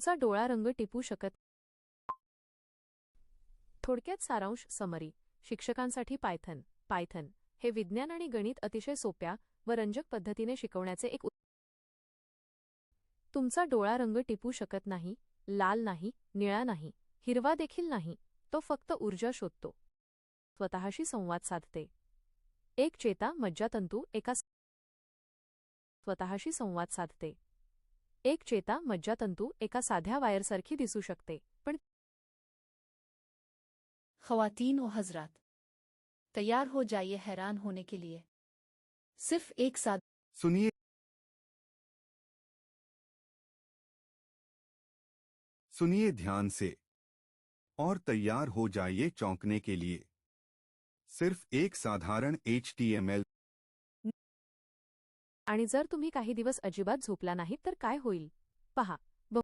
तुमचा डोळा रंग टिपू शकत. थोडक्यात सारांश समरी. शिक्षकांसाठी पायथन. पायथन हे विज्ञान आणि गणित अतिशय सोप्या व रंजक पद्धतीने शिकवण्याचे एक. तुमचा डोळा रंग टिपू शकत नाही, लाल नाही, निळा नाही, हिरवा देखील नाही, तो फक्त ऊर्जा शोधतो. स्वतःशी संवाद साधते. एक चेता मज्जातंतू एका. स्वतःशी संवाद साधते. एक चेता मज्जातंतू एका साध्या वायरसारखी दिसू शकते, पण. ख़वातीन व हज़रात, तैयार हो जाइए हैरान होने के लिए. सिर्फ एक साथ सुनिए सुनिए ध्यान से और तैयार हो जाइए चौंकने के लिए. सिर्फ एक साधारण HTML. आणि जर तुम्ही काही दिवस अजिबात झोपला नाहीत तर काय होईल? पहा.